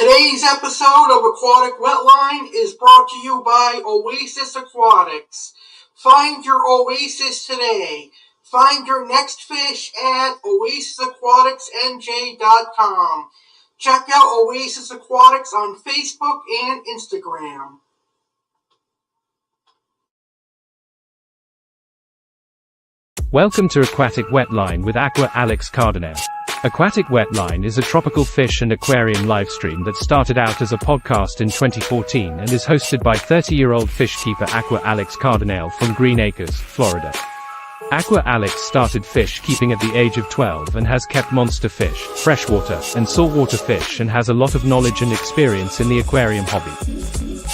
Today's episode of Aquatic Wetline is brought to you by Oasis Aquatics. Find your oasis today. Find your next fish at oasisaquaticsnj.com. Check out Oasis Aquatics on Facebook and Instagram. Welcome to Aquatic Wetline with Aqua Alex CARDINALE. Aquatic Wetline is a tropical fish and aquarium livestream that started out as a podcast in 2014 and is hosted by 30-year-old fish keeper Aqua Alex CARDINALE from Green Acres, Florida. Aqua Alex started fish keeping at the age of 12 and has kept monster fish, freshwater, and saltwater fish and has a lot of knowledge and experience in the aquarium hobby.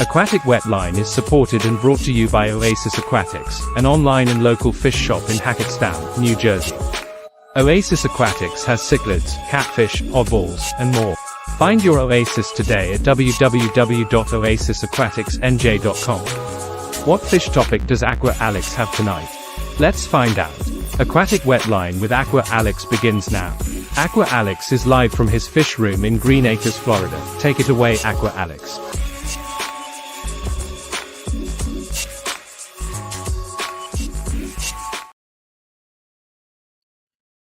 Aquatic Wetline is supported and brought to you by Oasis Aquatics, an online and local fish shop in Hackettstown, New Jersey. Oasis Aquatics has cichlids, catfish, oddballs, and more. Find your oasis today at www.oasisaquaticsnj.com. What fish topic does Aqua Alex have tonight? Let's find out. Aquatic Wetline with Aqua Alex begins now. Aqua Alex is live from his fish room in Green Acres, Florida. Take it away, Aqua Alex.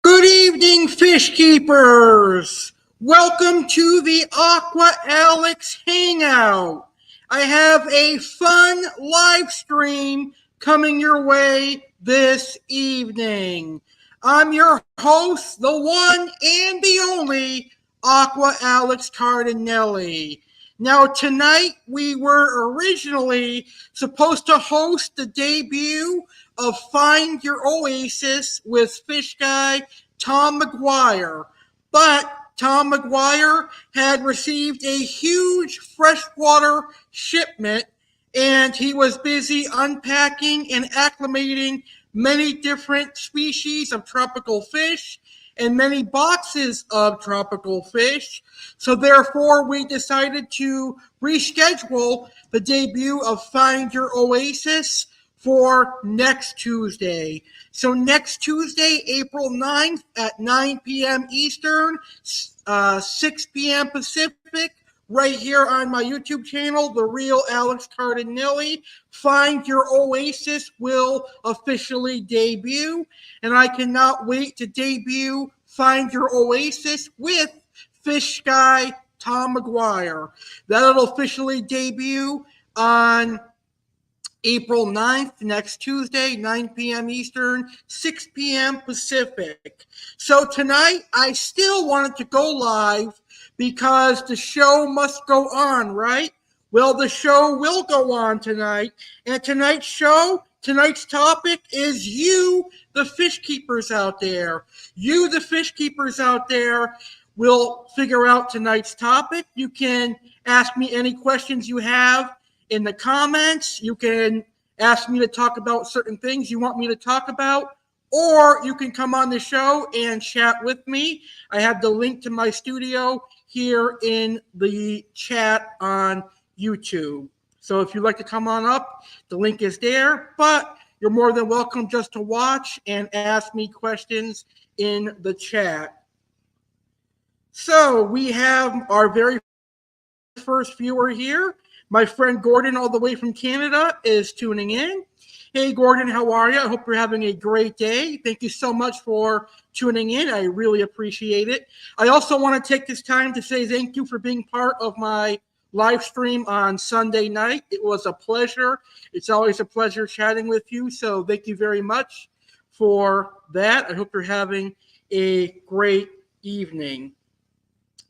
Good evening, fish keepers! Welcome to the Aqua Alex Hangout. I have a fun live stream coming your way this evening. I'm your host, the one and the only Aqua Alex CARDINALE. Now tonight we were originally supposed to host the debut of Find Your Oasis with fish guy Tom McGuire, but Tom McGuire had received a huge freshwater shipment and he was busy unpacking and acclimating many different species of tropical fish and many boxes of tropical fish. So therefore, we decided to reschedule the debut of Find Your Oasis for next Tuesday. So next Tuesday, April 9th at 9 p.m. Eastern, 6 p.m. Pacific, right here on my YouTube channel, The Real Alex CARDINALE, Find Your Oasis will officially debut. And I cannot wait to debut Find Your Oasis with fish guy Tom McGuire. That'll officially debut on April 9th, next Tuesday, 9 p.m. Eastern, 6 p.m. Pacific. So tonight, I still wanted to go live because the show must go on, right? Well, the show will go on tonight. And tonight's topic is you, the fish keepers out there. You, the fish keepers out there, will figure out tonight's topic. You can ask me any questions you have in the comments. You can ask me to talk about certain things you want me to talk about, or you can come on the show and chat with me. I have the link to my studio here in the chat on YouTube. So if you'd like to come on up, the link is there, but you're more than welcome just to watch and ask me questions in the chat. So we have our very first viewer here. My friend Gordon, all the way from Canada, is tuning in. Hey, Gordon, how are you? I hope you're having a great day. Thank you so much for tuning in. I really appreciate it. I also want to take this time to say thank you for being part of my live stream on Sunday night. It was a pleasure. It's always a pleasure chatting with you, so thank you very much for that. I hope you're having a great evening.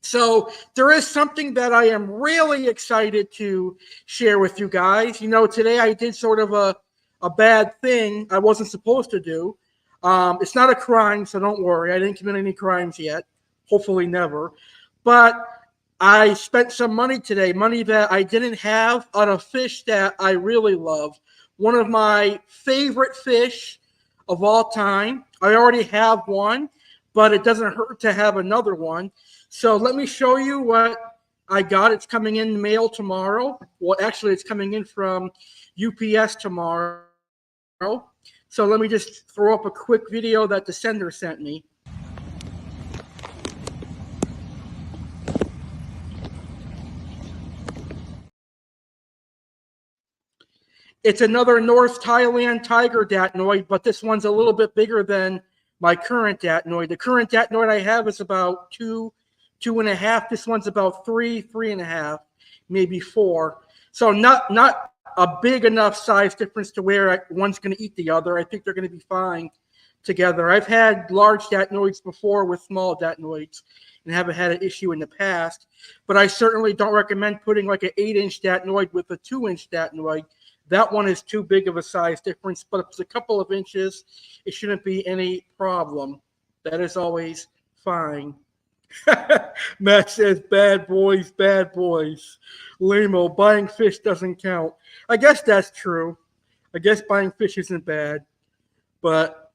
So there is something that I am really excited to share with you guys. You know, today I did sort of a bad thing I wasn't supposed to do. It's not a crime, so don't worry. I didn't commit any crimes yet. Hopefully never. But I spent some money today, money that I didn't have on a fish that I really love. One of my favorite fish of all time. I already have one, but it doesn't hurt to have another one. So let me show you what I got. It's coming in the mail tomorrow. Well, actually, it's coming in from UPS tomorrow. So let me just throw up a quick video that the sender sent me. It's another North Thailand tiger datnoid, but this one's a little bit bigger than my current datnoid. The current datnoid I have is about 2.5. This one's about 3.5, maybe 4. So not a big enough size difference to where one's going to eat the other. I think they're going to be fine together. I've had large datnoids before with small datnoids and haven't had an issue in the past, but I certainly don't recommend putting like an 8-inch datnoid with a 2-inch datnoid. That one is too big of a size difference, but if it's a couple of inches, it shouldn't be any problem. That is always fine. Matt says, bad boys, bad boys. Lame-o, buying fish doesn't count. I guess that's true. I guess buying fish isn't bad, but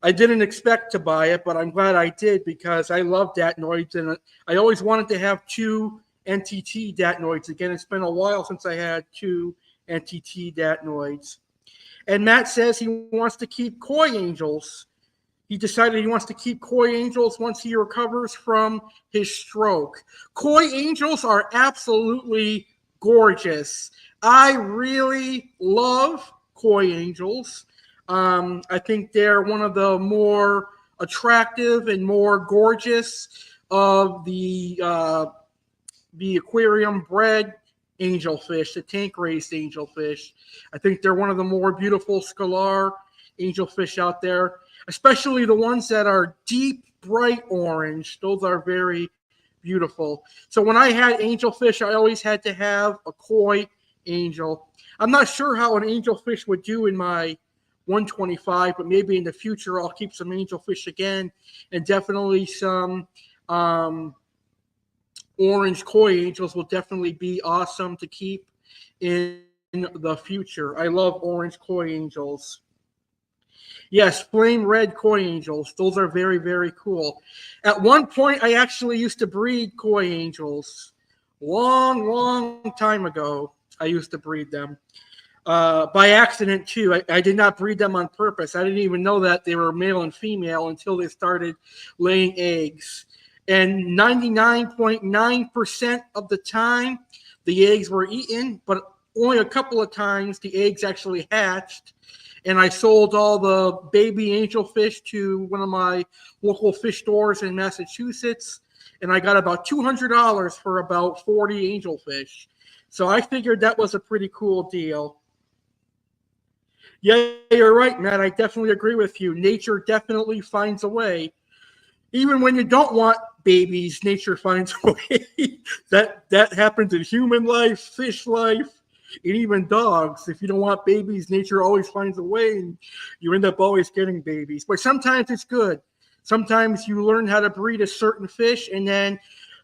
I didn't expect to buy it, but I'm glad I did because I love datnoids, and I always wanted to have 2 NTT datnoids. Again, it's been a while since I had 2 NTT datnoids. And Matt says he wants to keep koi angels. He decided he wants to keep koi angels once he recovers from his stroke. Koi angels are absolutely gorgeous. I really love koi angels. I think they're one of the more attractive and more gorgeous of the aquarium bred angelfish, the tank raised angelfish. I think they're one of the more beautiful scalar angelfish out there, especially the ones that are deep, bright orange. Those are very beautiful. So when I had angelfish, I always had to have a koi angel. I'm not sure how an angelfish would do in my 125, but maybe in the future I'll keep some angelfish again, and definitely some orange koi angels will definitely be awesome to keep in the future. I love orange koi angels. Yes, flame red koi angels. Those are very, very cool. At one point, I actually used to breed koi angels. Long time ago, I used to breed them. By accident, too. I did not breed them on purpose. I didn't even know that they were male and female until they started laying eggs. And 99.9% of the time, the eggs were eaten, but only a couple of times the eggs actually hatched. And I sold all the baby angelfish to one of my local fish stores in Massachusetts, and I got about $200 for about 40 angelfish. So I figured that was a pretty cool deal. Yeah, you're right, Matt. I definitely agree with you. Nature definitely finds a way. Even when you don't want babies, nature finds a way. That happens in human life, fish life, and even dogs. If you don't want babies, nature always finds a way, and you end up always getting babies. But sometimes it's good. Sometimes you learn how to breed a certain fish, and then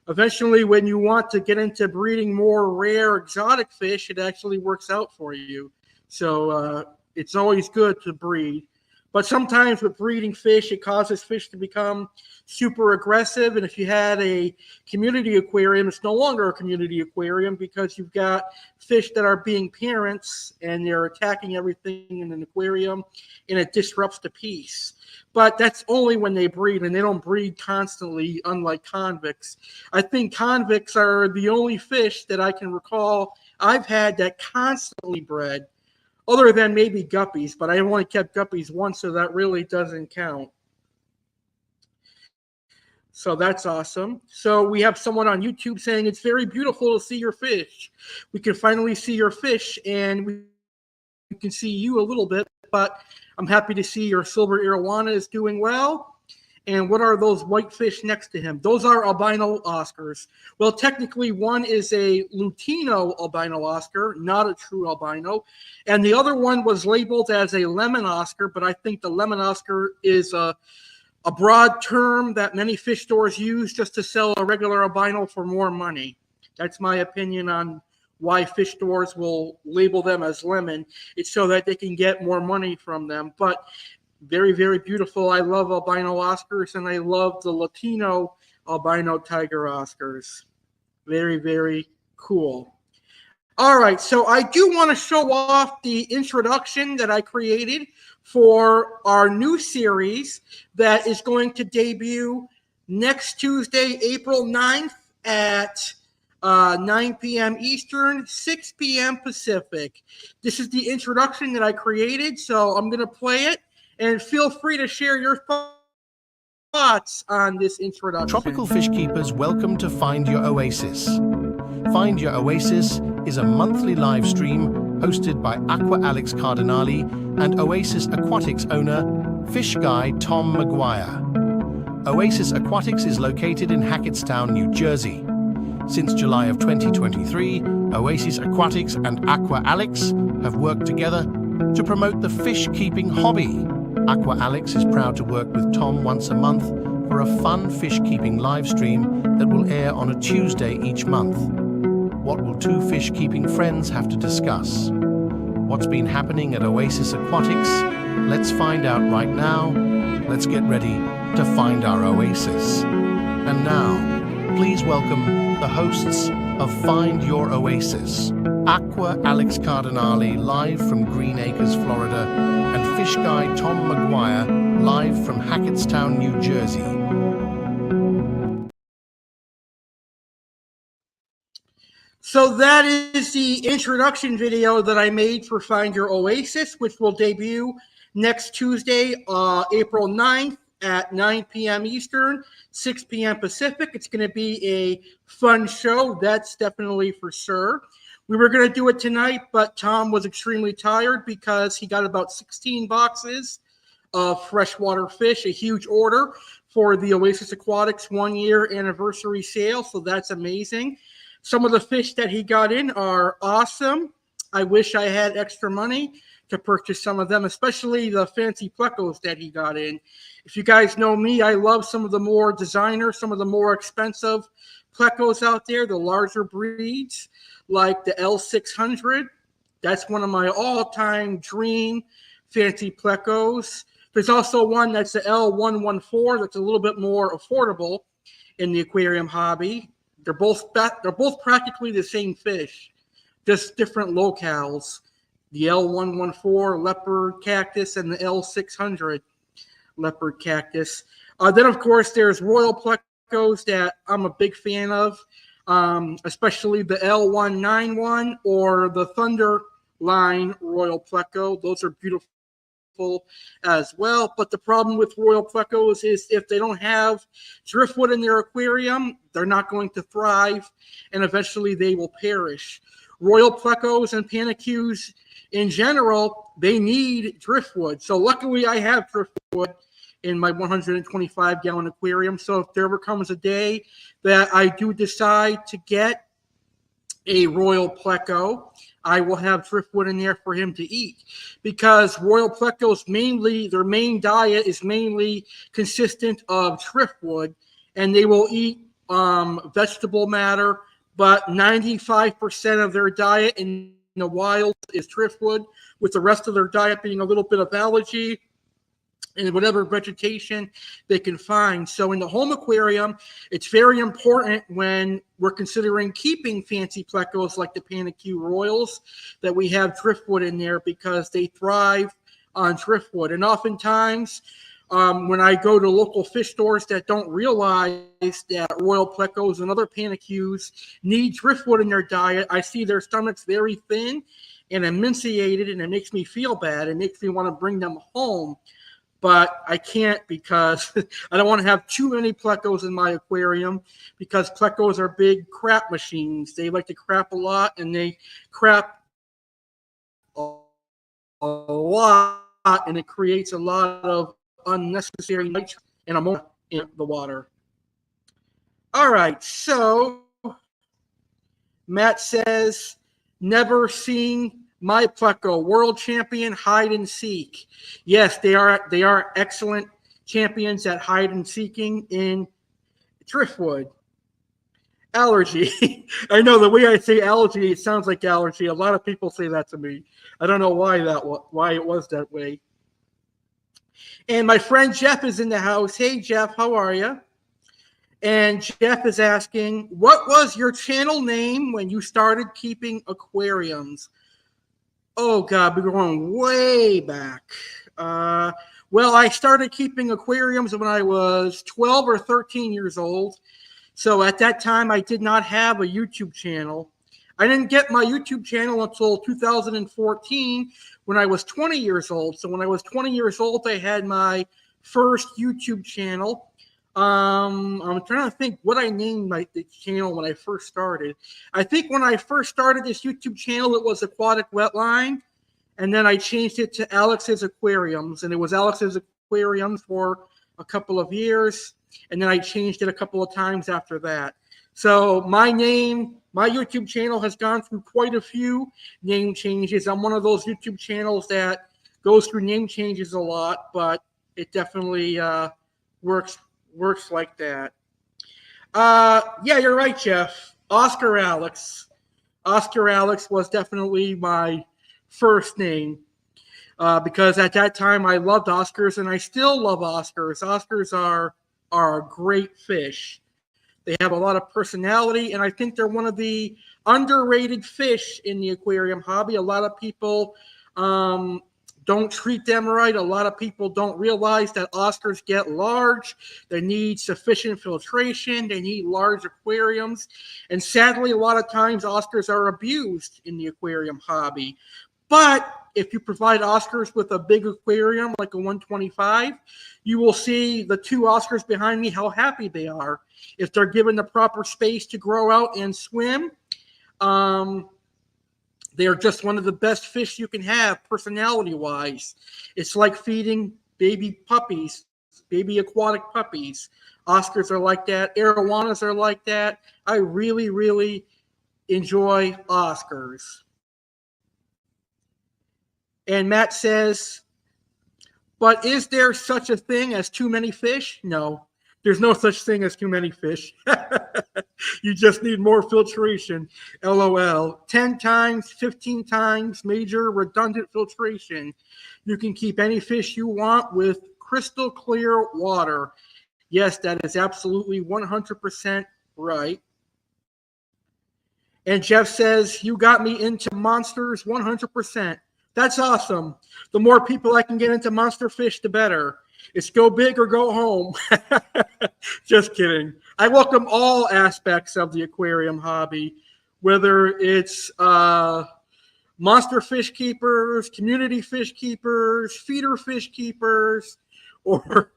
eventually when you want to get into breeding more rare exotic fish, it actually works out for you. So it's always good to breed. But sometimes with breeding fish, it causes fish to become super aggressive. And if you had a community aquarium, it's no longer a community aquarium because you've got fish that are being parents and they're attacking everything in an aquarium, and it disrupts the peace. But that's only when they breed, and they don't breed constantly, unlike convicts. I think convicts are the only fish that I can recall I've had that constantly bred, other than maybe guppies, but I only kept guppies once, so that really doesn't count. So that's awesome. So we have someone on YouTube saying it's very beautiful to see your fish. We can finally see your fish, and we can see you a little bit, but I'm happy to see your silver arowana is doing well. And what are those white fish next to him? Those are albino Oscars. Well, technically, one is a Lutino albino Oscar, not a true albino. And the other one was labeled as a lemon Oscar, but I think the lemon Oscar is a broad term that many fish stores use just to sell a regular albino for more money. That's my opinion on why fish stores will label them as lemon. It's so that they can get more money from them. But very, very beautiful. I love albino Oscars, and I love the Latino albino tiger Oscars. Very, very cool. All right, so I do want to show off the introduction that I created for our new series that is going to debut next Tuesday, April 9th at 9 p.m. Eastern, 6 p.m. Pacific. This is the introduction that I created, so I'm going to play it, and feel free to share your thoughts on this introduction. Tropical fish keepers, welcome to Find Your Oasis. Find Your Oasis is a monthly live stream hosted by Aqua Alex Cardinale and Oasis Aquatics owner, fish guy Tom Maguire. Oasis Aquatics is located in Hackettstown, New Jersey. Since July of 2023, Oasis Aquatics and Aqua Alex have worked together to promote the fish-keeping hobby. Aqua Alex is proud to work with Tom once a month for a fun fish-keeping live stream that will air on a Tuesday each month. What will two fish-keeping friends have to discuss? What's been happening at Oasis Aquatics? Let's find out right now. Let's get ready to find our oasis. And now, please welcome the hosts of Find Your Oasis, Aqua Alex Cardinale live from Green Acres, Florida, and fish guy Tom Maguire live from Hackettstown, New Jersey. So that is the introduction video that I made for Find Your Oasis, which will debut next Tuesday, April 9th at 9 p.m. Eastern, 6 p.m. Pacific. It's going to be a fun show. That's definitely for sure. We were going to do it tonight, but Tom was extremely tired because he got about 16 boxes of freshwater fish, a huge order for the Oasis Aquatics 1-year anniversary sale. So that's amazing. Some of the fish that he got in are awesome. I wish I had extra money to purchase some of them, especially the fancy plecos that he got in. If you guys know me, I love some of the more designer, some of the more expensive plecos out there, the larger breeds, like the L600. That's one of my all-time dream fancy plecos. There's also one that's the L114 that's a little bit more affordable in the aquarium hobby. They're both practically the same fish, just different locales. The L114 leopard cactus and the L600 leopard cactus. Then, of course, there's royal plecos that I'm a big fan of, especially the L191 or the Thunder line royal pleco. Those are beautiful as well. But the problem with royal plecos is if they don't have driftwood in their aquarium, they're not going to thrive, and eventually they will perish. Royal plecos and panicues in general, they need driftwood. So luckily I have driftwood in my 125-gallon aquarium. So if there ever comes a day that I do decide to get a royal pleco, I will have driftwood in there for him to eat, because royal plecos mainly, their main diet is mainly consistent of driftwood, and they will eat vegetable matter, but 95% of their diet in the wild is driftwood, with the rest of their diet being a little bit of algae and whatever vegetation they can find. So in the home aquarium, it's very important when we're considering keeping fancy plecos like the Panicu Royals that we have driftwood in there, because they thrive on driftwood. And oftentimes, when I go to local fish stores that don't realize that royal plecos and other panicus need driftwood in their diet, I see their stomachs very thin and emaciated, and it makes me feel bad. It makes me want to bring them home. But I can't, because I don't want to have too many plecos in my aquarium, because plecos are big crap machines. They like to crap a lot, and they crap a lot, and it creates a lot of unnecessary nitrogen and ammonia in the water. All right, so Matt says, never seen my pleco, world champion hide and seek. Yes, they are excellent champions at hide and seeking in driftwood. Allergy. I know the way I say allergy, it sounds like allergy. A lot of people say that to me. I don't know why it was that way. And my friend Jeff is in the house. Hey, Jeff, how are you? And Jeff is asking, what was your channel name when you started keeping aquariums? Oh, God, we're going way back. Well, I started keeping aquariums when I was 12 or 13 years old. So at that time, I did not have a YouTube channel. I didn't get my YouTube channel until 2014 when I was 20 years old. So when I was 20 years old, I had my first YouTube channel. I'm trying to think what I named the channel when I first started. I think when I first started this YouTube channel, it was Aquatic Wetline. And then I changed it to Alex's Aquariums. And it was Alex's Aquariums for a couple of years. And then I changed it a couple of times after that. So my YouTube channel has gone through quite a few name changes. I'm one of those YouTube channels that goes through name changes a lot, but it definitely works like that. Yeah, you're right, Jeff. Oscar Alex. Oscar Alex was definitely my first name because at that time I loved Oscars, and I still love Oscars. Oscars are great fish. They have a lot of personality, and I think they're one of the underrated fish in the aquarium hobby. A lot of people don't treat them right. A lot of people don't realize that Oscars get large. They need sufficient filtration. They need large aquariums. And sadly, a lot of times Oscars are abused in the aquarium hobby. But if you provide Oscars with a big aquarium like a 125, you will see the two Oscars behind me, how happy they are. If they're given the proper space to grow out and swim, they are just one of the best fish you can have personality-wise. It's like feeding baby puppies, baby aquatic puppies. Oscars are like that. Arowanas are like that. I really, really enjoy Oscars. And Matt says, but is there such a thing as too many fish? No, there's no such thing as too many fish. You just need more filtration. LOL. 10 times, 15 times major redundant filtration. You can keep any fish you want with crystal clear water. Yes, that is absolutely 100% right. And Jeff says, you got me into monsters 100%. That's awesome. The more people I can get into monster fish, the better. It's go big or go home. Just kidding. I welcome all aspects of the aquarium hobby, whether it's monster fish keepers, community fish keepers, feeder fish keepers, or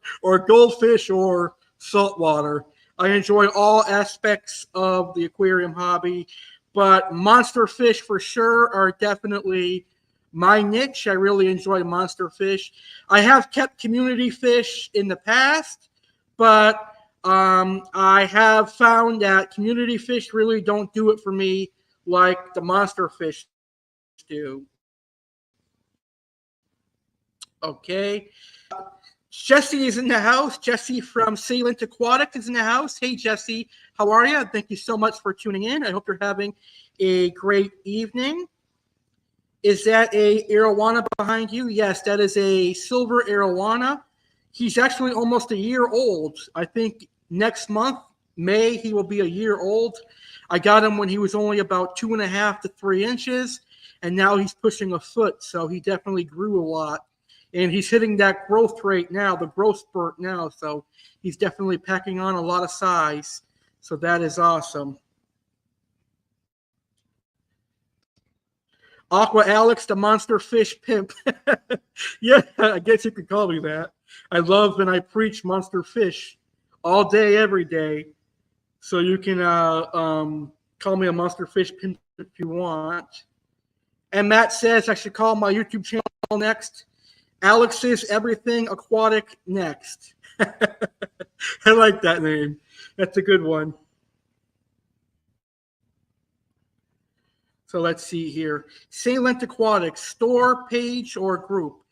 goldfish or saltwater. I enjoy all aspects of the aquarium hobby, but monster fish for sure are definitely my niche. I really enjoy monster fish. I have kept community fish in the past, but I have found that community fish really don't do it for me like the monster fish do. Okay. Jesse is in the house. Jesse from Little Aquatics is in the house. Hey, Jesse, how are you? Thank you so much for tuning in. I hope you're having a great evening. Is that a arowana behind you? Yes, that is a silver arowana. He's actually almost a year old. I think next month, May, he will be a year old. I got him when he was only about 2.5 to 3 inches, and now he's pushing a foot, so he definitely grew a lot. And he's hitting that growth rate now, the growth spurt now, so he's definitely packing on a lot of size. So that is awesome. Aqua Alex, the monster fish pimp. Yeah, I guess you could call me that. I love and I preach monster fish all day, every day. So you can call me a monster fish pimp if you want. And Matt says I should call my YouTube channel next. Alex's Everything Aquatic Next. I like that name. That's a good one. So let's see here. Salient Aquatics, store, page, or group.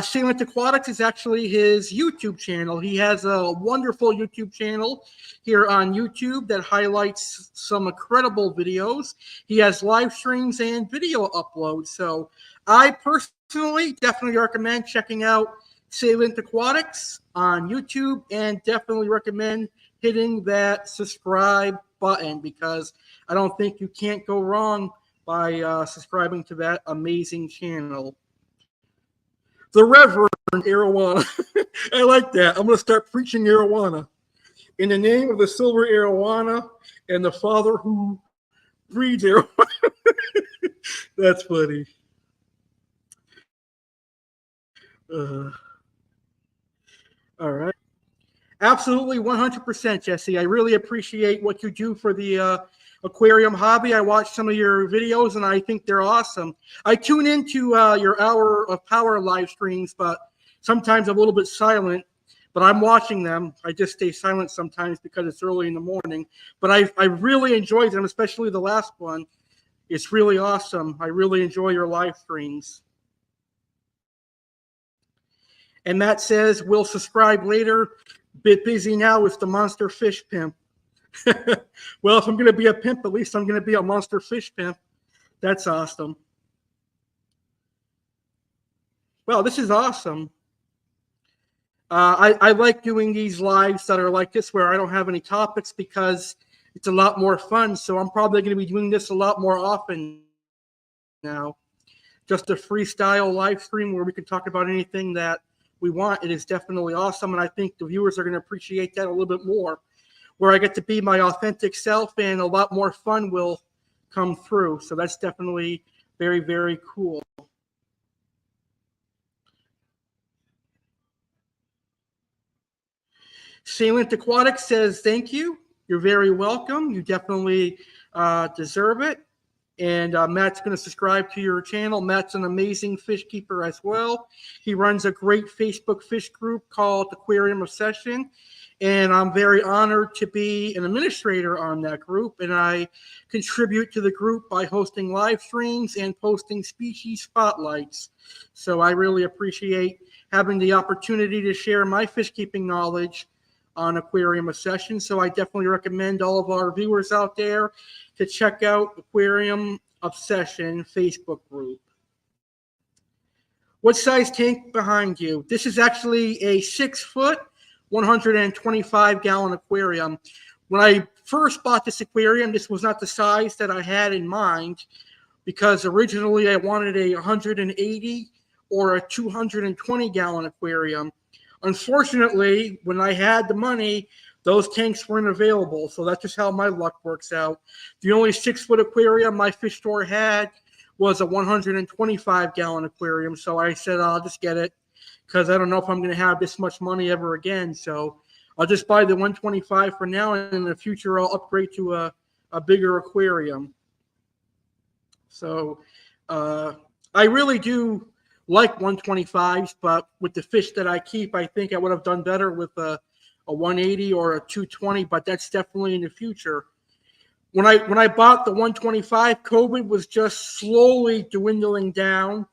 Salient Aquatics is actually his YouTube channel. He has a wonderful YouTube channel here on YouTube that highlights some incredible videos. He has live streams and video uploads. So I personally definitely recommend checking out Salient Aquatics on YouTube, and definitely recommend hitting that subscribe button, because I don't think you can't go wrong by subscribing to that amazing channel. The Reverend Arowana. I like that. I'm going to start preaching arowana. In the name of the silver arowana and the father who breeds arowana. That's funny. All right. Absolutely, 100%, Jesse. I really appreciate what you do for the aquarium hobby. I watch some of your videos, and I think they're awesome. I tune into your Hour of Power live streams, but sometimes I'm a little bit silent. But I'm watching them. I just stay silent sometimes because it's early in the morning. But I really enjoyed them, especially the last one. It's really awesome. I really enjoy your live streams. And Matt says, we'll subscribe later. Bit busy now with the monster fish pimp. Well, if I'm going to be a pimp, at least I'm going to be a monster fish pimp. That's awesome. Well, this is awesome. I like doing these lives that are like this where I don't have any topics because it's a lot more fun. So I'm probably going to be doing this a lot more often now. Just a freestyle live stream where we can talk about anything that we want. It is definitely awesome. And I think the viewers are going to appreciate that a little bit more, where I get to be my authentic self and a lot more fun will come through. So that's definitely very, very cool. Salient Aquatics says, thank you. You're very welcome. You definitely deserve it. And Matt's going to subscribe to your channel. Matt's an amazing fish keeper as well. He runs a great Facebook fish group called Aquarium Obsession. And I'm very honored to be an administrator on that group. And I contribute to the group by hosting live streams and posting species spotlights. So I really appreciate having the opportunity to share my fish keeping knowledge on Aquarium Obsession. So I definitely recommend all of our viewers out there to check out Aquarium Obsession Facebook group. What size tank behind you? This is actually a 6-foot, 125-gallon aquarium. When I first bought this aquarium, this was not the size that I had in mind because originally I wanted a 180 or a 220-gallon aquarium. Unfortunately, when I had the money, those tanks weren't available. So that's just how my luck works out. The only 6-foot aquarium my fish store had was a 125-gallon aquarium. So I said, I'll just get it because I don't know if I'm going to have this much money ever again. So I'll just buy the 125 for now. And in the future, I'll upgrade to a bigger aquarium. So I really do like 125s, but with the fish that I keep, I think I would have done better with a 180 or a 220, but that's definitely in the future. When I bought the 125, COVID was just slowly dwindling down,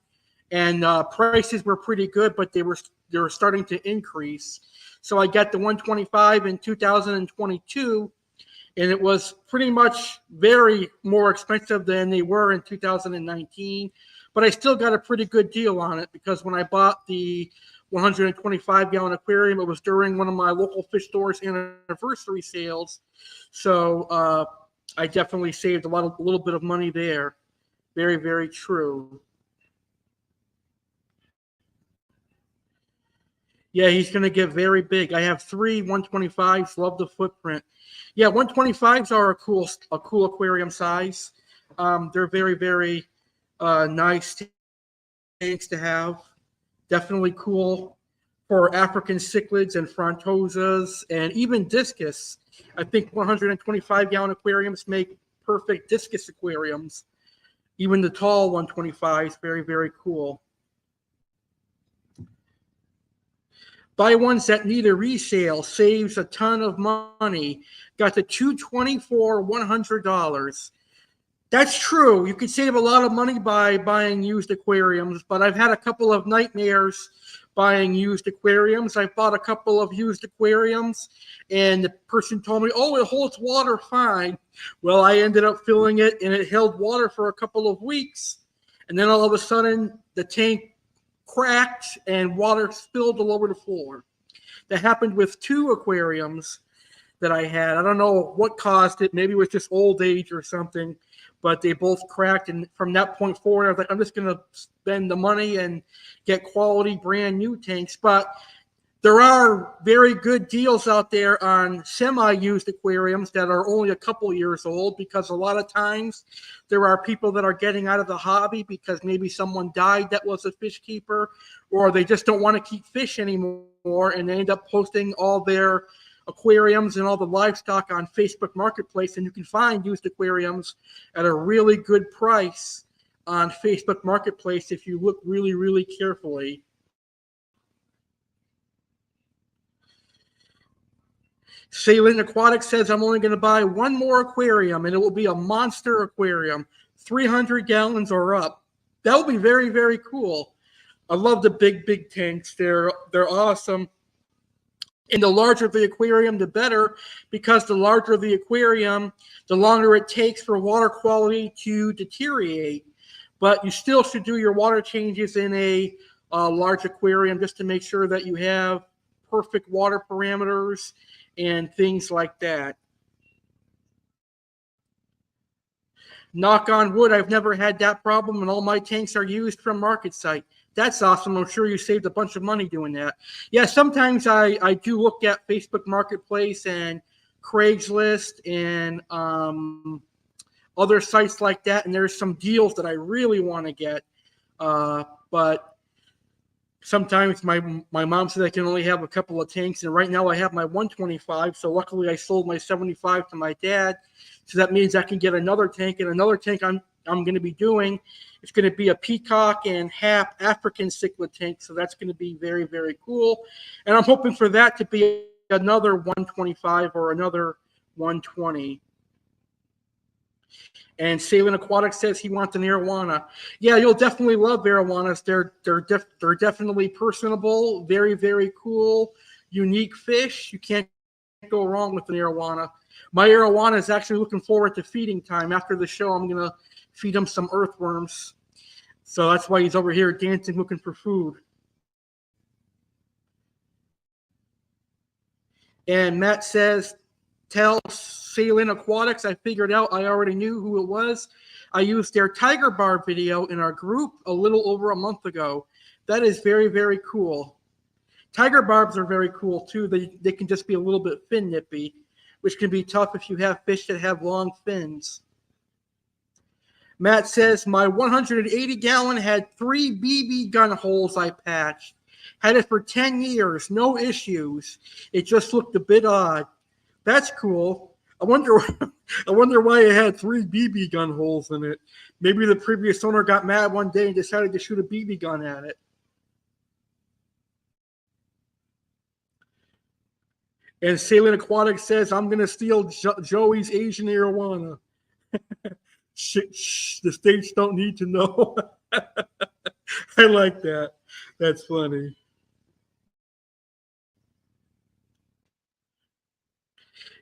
and prices were pretty good, but they were starting to increase. So I got the 125 in 2022, and it was pretty much very more expensive than they were in 2019. But I still got a pretty good deal on it because when I bought the 125-gallon aquarium, it was during one of my local fish stores' anniversary sales. So I definitely saved a little bit of money there. Very, very true. Yeah, he's going to get very big. I have 3 125s. Love the footprint. Yeah, 125s are a cool aquarium size. They're very, very nice tanks to have. Definitely cool for African cichlids and frontosas and even discus. I think 125-gallon aquariums make perfect discus aquariums. Even the tall 125s, very, very cool. Buy ones that need a resale, saves a ton of money. Got the 220 for $100. That's true. You could save a lot of money by buying used aquariums, but I've had a couple of nightmares buying used aquariums. I bought a couple of used aquariums, and the person told me, oh, it holds water fine. Well, I ended up filling it, and it held water for a couple of weeks. And then all of a sudden, the tank cracked and water spilled all over the floor. That happened with 2 aquariums that I had. I don't know what caused it. Maybe it was just old age or something, but they both cracked. And from that point forward, I was like, I'm just going to spend the money and get quality brand new tanks. But There are very good deals out there on semi-used aquariums that are only a couple years old, because a lot of times there are people that are getting out of the hobby because maybe someone died that was a fish keeper, or they just don't want to keep fish anymore, and they end up posting all their aquariums and all the livestock on Facebook Marketplace, and you can find used aquariums at a really good price on Facebook Marketplace if you look really, really carefully. Salient Aquatics says, I'm only going to buy one more aquarium, and it will be a monster aquarium, 300 gallons or up. That will be very, very cool. I love the big tanks. They're awesome. And the larger the aquarium, the better, because the larger the aquarium, the longer it takes for water quality to deteriorate. But you still should do your water changes in a large aquarium just to make sure that you have perfect water parameters and things like that. Knock on wood, I've never had that problem, and all my tanks are used from market site. That's awesome. I'm sure you saved a bunch of money doing that. Yeah, sometimes I do look at Facebook Marketplace and Craigslist and other sites like that, and there's some deals that I really want to get. But sometimes my mom said I can only have a couple of tanks, and right now I have my 125. So luckily I sold my 75 to my dad. So that means I can get another tank, and another tank I'm going to be doing. It's going to be a peacock and half African cichlid tank. So that's going to be very, very cool. And I'm hoping for that to be another 125 or another 120. And Salient Aquatics says he wants an arowana. Yeah, you'll definitely love arowanas. They're definitely personable, very, very cool, unique fish. You can't go wrong with an arowana. My arowana is actually looking forward to feeding time. After the show, I'm going to feed him some earthworms. So that's why he's over here dancing, looking for food. And Matt says, tell Salient Aquatics I figured out. I already knew who it was. I used their tiger barb video in our group a little over a month ago. That is very, very cool. Tiger barbs are very cool too. They can just be a little bit fin nippy, which can be tough if you have fish that have long fins. Matt says, my 180 gallon had 3 BB gun holes I patched. Had it for 10 years, no issues. It just looked a bit odd. That's cool. I wonder why it had 3 BB gun holes in it. Maybe the previous owner got mad one day and decided to shoot a BB gun at it. And Salient Aquatics says, I'm going to steal Joey's Asian arowana. Shh, the states don't need to know. I like that. That's funny.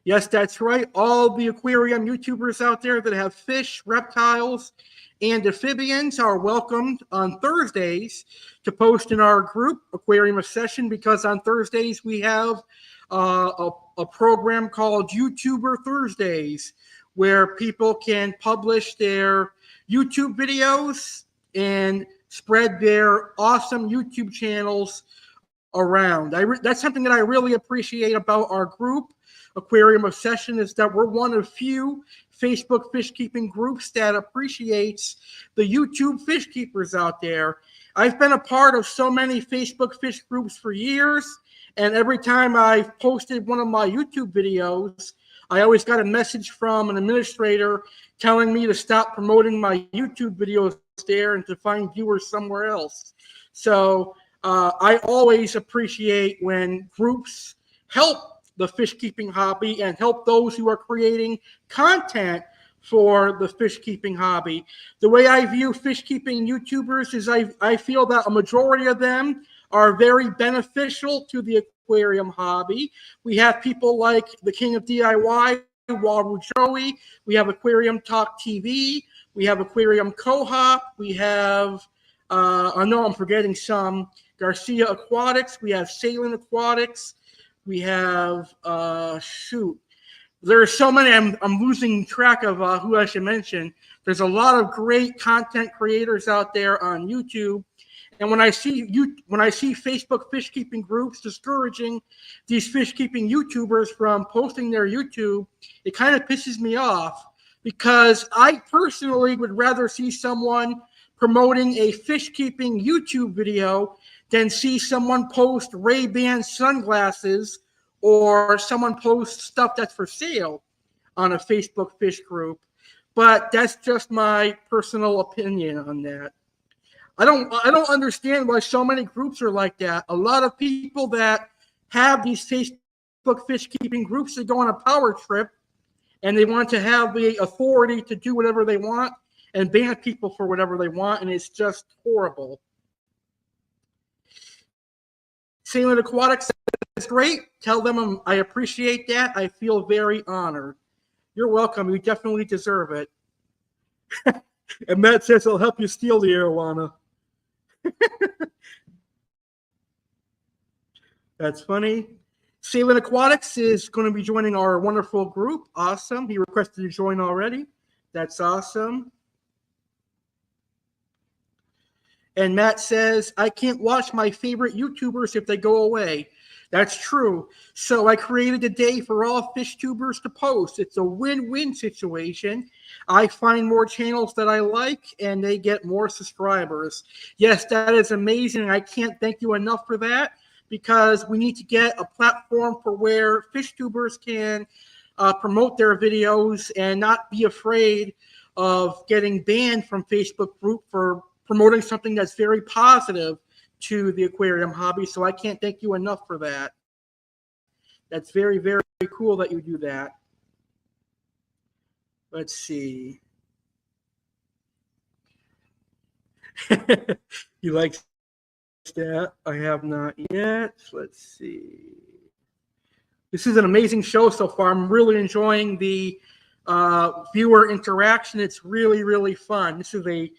Yes, that's right. All the aquarium YouTubers out there that have fish, reptiles, and amphibians are welcomed on Thursdays to post in our group, Aquarium Obsession, because on Thursdays we have a program called YouTuber Thursdays, where people can publish their YouTube videos and spread their awesome YouTube channels around. That's something that I really appreciate about our group, Aquarium Obsession, is that we're one of few Facebook fish keeping groups that appreciates the YouTube fish keepers out there. I've been a part of so many Facebook fish groups for years, and every time I've posted one of my YouTube videos, I always got a message from an administrator telling me to stop promoting my YouTube videos there and to find viewers somewhere else. So I always appreciate when groups help the fish keeping hobby and help those who are creating content for the fish keeping hobby. The way I view fish keeping YouTubers is I feel that a majority of them are very beneficial to the aquarium hobby. We have people like the King of DIY, Waru Joey. We have Aquarium Talk TV. We have Aquarium Co-op. We have, I know I'm forgetting some, Garcia Aquatics. We have Salient Aquatics. We have, there are so many, I'm losing track of who I should mention. There's a lot of great content creators out there on YouTube. And when I see Facebook fish keeping groups discouraging these fish keeping YouTubers from posting their YouTube, it kind of pisses me off, because I personally would rather see someone promoting a fish keeping YouTube video than see someone post Ray-Ban sunglasses or someone post stuff that's for sale on a Facebook fish group. But that's just my personal opinion on that. I don't understand why so many groups are like that. A lot of people that have these Facebook fish keeping groups, they go on a power trip and they want to have the authority to do whatever they want and ban people for whatever they want, and it's just horrible. Little Aquatics is great. Tell them I appreciate that. I feel very honored. You're welcome. You definitely deserve it. And Matt says I'll help you steal the arowana. That's funny. Little Aquatics is going to be joining our wonderful group. Awesome. He requested to join already. That's awesome. And Matt says, I can't watch my favorite YouTubers if they go away. That's true. So I created a day for all fish tubers to post. It's a win-win situation. I find more channels that I like, and they get more subscribers. Yes, that is amazing. I can't thank you enough for that, because we need to get a platform for where fish tubers can promote their videos and not be afraid of getting banned from Facebook group for promoting something that's very positive to the aquarium hobby. So I can't thank you enough for that. That's very, very cool that you do that. Let's see. You like that? I have not yet. Let's see. This is an amazing show so far. I'm really enjoying the viewer interaction. It's really, really fun. This is a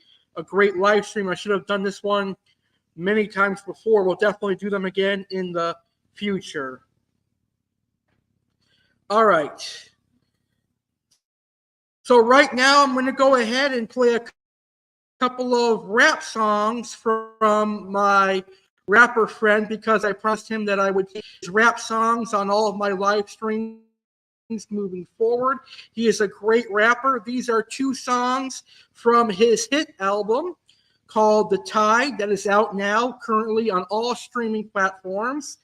great live stream. I should have done this one many times before. We'll definitely do them again in the future. All right. So right now I'm going to go ahead and play a couple of rap songs from my rapper friend, because I promised him that I would play his rap songs on all of my live streams moving forward. He is a great rapper. These are two songs from his hit album called The Tide that is out now currently on all streaming platforms.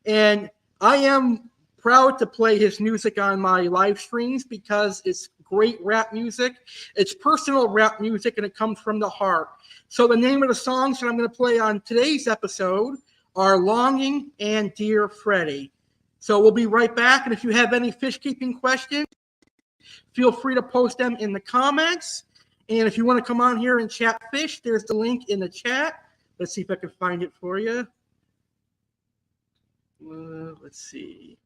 And I am proud to play his music on my live streams because it's great rap music. It's personal rap music, and it comes from the heart. So the name of the songs that I'm going to play on today's episode are Longing and Dear Freddy. So we'll be right back. And if you have any fish keeping questions, feel free to post them in the comments. And if you want to come on here and chat fish, there's the link in the chat. Let's see if I can find it for you. Let's see.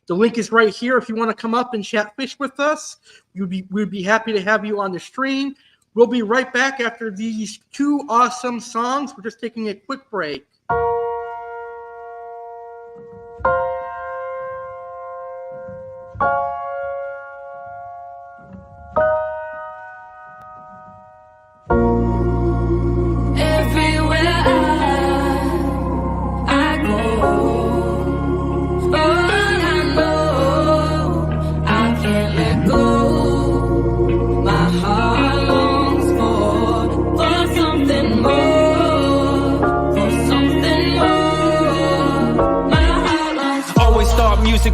The link is right here. If you want to come up and chat fish with us, we'd be happy to have you on the stream. We'll be right back after these two awesome songs. We're just taking a quick break.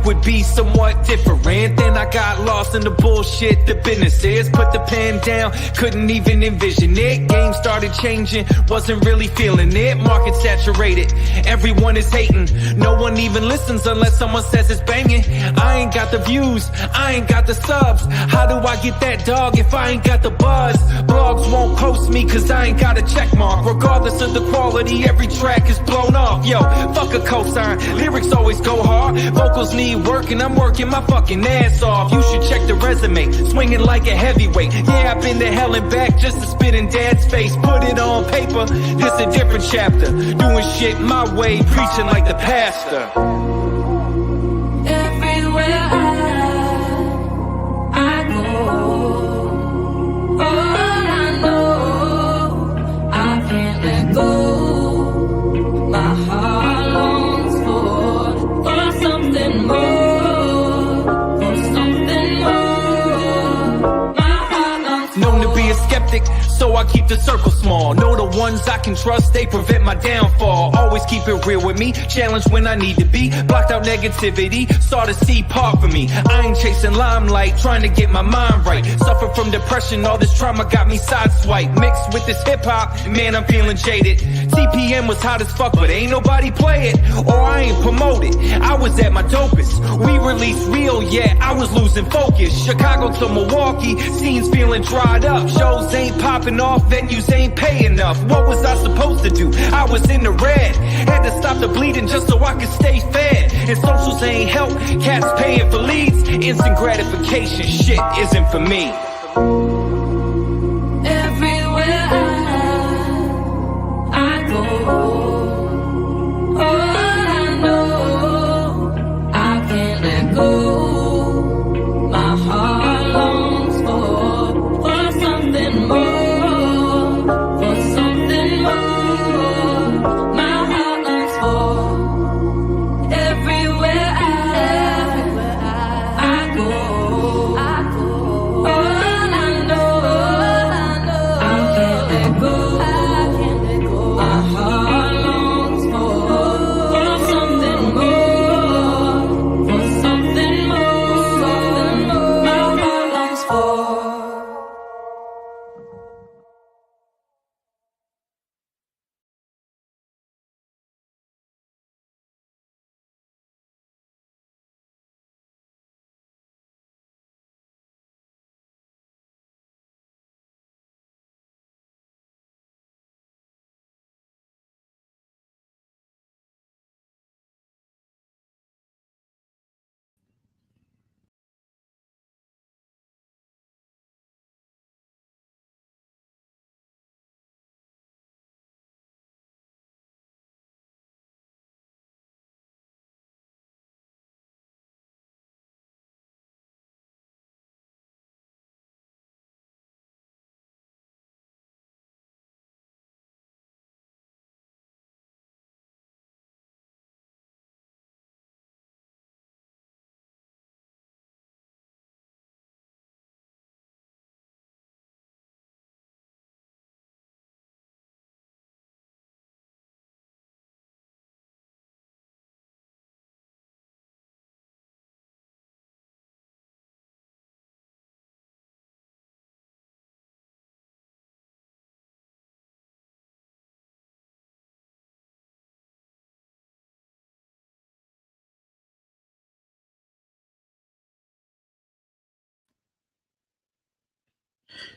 Would be somewhat different. Then I got lost in the bullshit the business is. Put the pen down, couldn't even envision it. Game started changing, wasn't really feeling it. Market saturated, everyone is hating. No one even listens unless someone says it's banging. I ain't got the views, I ain't got the subs. How do I get that dog if I ain't got the buzz? Blogs won't post me cause I ain't got a check mark. Regardless of the quality, every track is blown off. Yo, fuck a cosign, lyrics always go hard. Vocals need work and I'm working my fucking ass off. You should check the resume, swinging like a heavyweight. Yeah, I've been to hell and back just to spit in dad's face. Put it on paper, this a different chapter. Doing shit my way, preaching like the pastor. Everywhere I go, all I know, I can't let go. I keep the circle small. Know the ones I can trust, they prevent my downfall. Always keep it real with me, challenge when I need to be. Blocked out negativity, saw the sea part for me. I ain't chasing limelight, trying to get my mind right. Suffer from depression, all this trauma got me sideswiped. Mixed with this hip-hop, man, I'm feeling jaded. TPM was hot as fuck, but ain't nobody play it, or I ain't promoted. I was at my dopest. We released real, yeah, I was losing focus. Chicago to Milwaukee, scenes feeling dried up. Shows ain't popping off, venues ain't paying enough. What was I supposed to do? I was in the red. Had to stop the bleeding just so I could stay fed. And socials ain't help, cats paying for leads. Instant gratification, shit isn't for me. Everywhere I go, all I know, I can't let go. My heart longs for something more, for something more. My heart longs for everywhere I go. All I know, I can't let go. My heart longs for something more, for something more. My heart longs for.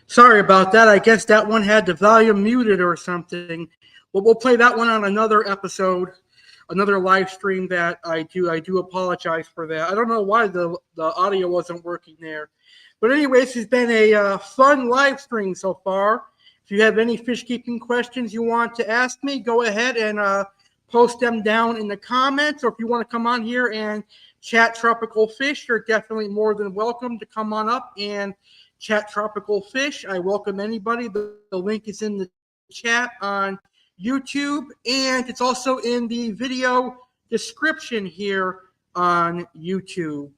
Sorry about that. I guess that one had the volume muted or something. But we'll play that one on another episode, another live stream that I do. I do apologize for that. I don't know why the audio wasn't working there. But anyways, it's been a fun live stream so far. If you have any fish keeping questions you want to ask me, go ahead and post them down in the comments. Or if you want to come on here and chat tropical fish, you're definitely more than welcome to come on up and chat tropical fish. I welcome anybody. The link is in the chat on YouTube, and it's also in the video description here on YouTube.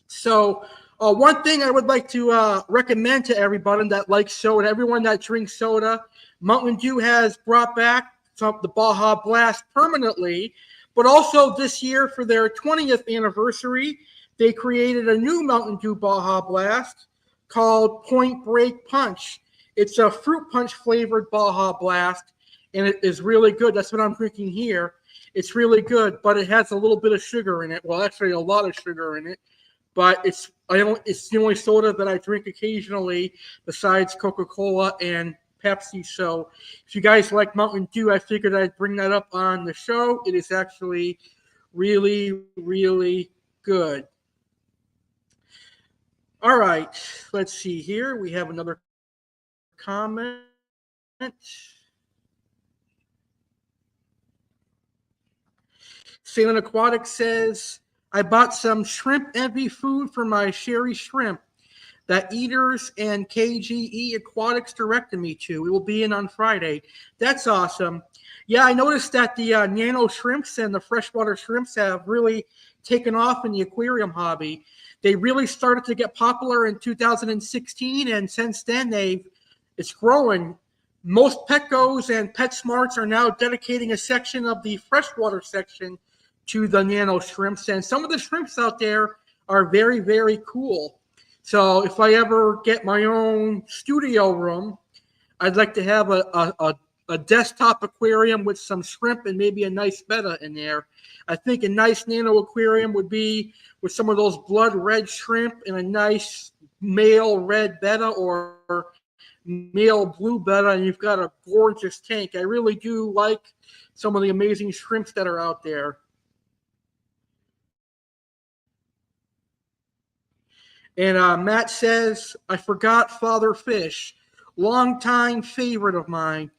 So one thing I would like to recommend to everybody that likes soda, everyone that drinks soda, Mountain Dew has brought back the Baja Blast permanently, but also this year for their 20th anniversary, they created a new Mountain Dew Baja Blast called Point Break Punch. It's a fruit punch flavored Baja Blast, and it is really good. That's what I'm drinking here. It's really good, but it has a little bit of sugar in it. Well, actually, a lot of sugar in it. But it's the only soda that I drink occasionally besides Coca-Cola and Pepsi. So if you guys like Mountain Dew, I figured I'd bring that up on the show. It is actually really, really good. All right, let's see here. We have another comment. Salem Aquatics says, I bought some shrimp envy food for my Sherry shrimp that Eaters and KGE Aquatics directed me to. It will be in on Friday. That's awesome. Yeah, I noticed that the nano shrimps and the freshwater shrimps have really taken off in the aquarium hobby. They really started to get popular in 2016, and since then they've It's growing. Most Petcos and PetSmarts are now dedicating a section of the freshwater section to the nano shrimps, and some of the shrimps out there are very, very cool. So if I ever get my own studio room, I'd like to have a desktop aquarium with some shrimp and maybe a nice betta in there. I think a nice nano aquarium would be with some of those blood red shrimp and a nice male red betta or male blue betta, and you've got a gorgeous tank. I really do like some of the amazing shrimps that are out there. And Matt says, I forgot Father Fish, longtime favorite of mine.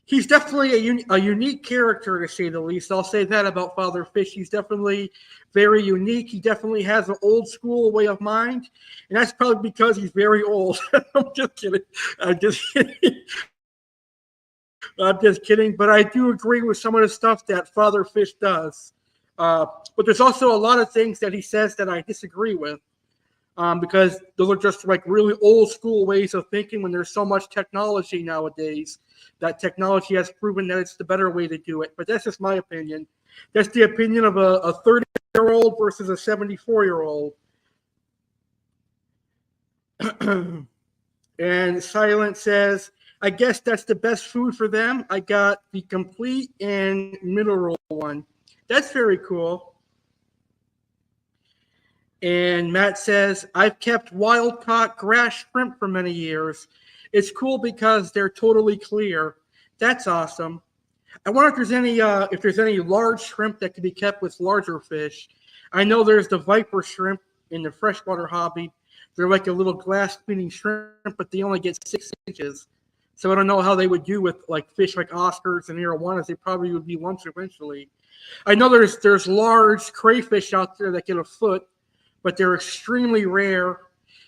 He's definitely a unique character, to say the least. I'll say that about Father Fish. He's definitely very unique. He definitely has an old school way of mind, and that's probably because he's very old. I'm just kidding. I'm just kidding. I'm just kidding. But I do agree with some of the stuff that Father Fish does. But there's also a lot of things that he says that I disagree with. Because those are just like really old school ways of thinking when there's so much technology nowadays. That technology has proven that it's the better way to do it. But that's just my opinion. That's the opinion of a 30-year-old versus a 74-year-old. And Silent says, I guess that's the best food for them. I got the complete and mineral one. That's very cool. And Matt says, I've kept wild-caught grass shrimp for many years. It's cool because they're totally clear. That's awesome. I wonder if there's any large shrimp that can be kept with larger fish. I know there's the viper shrimp in the freshwater hobby. They're like a little glass-cleaning shrimp, but they only get 6 inches. So I don't know how they would do with like fish like Oscars and arowanas. They probably would be lunch eventually. I know there's large crayfish out there that get a foot, but they're extremely rare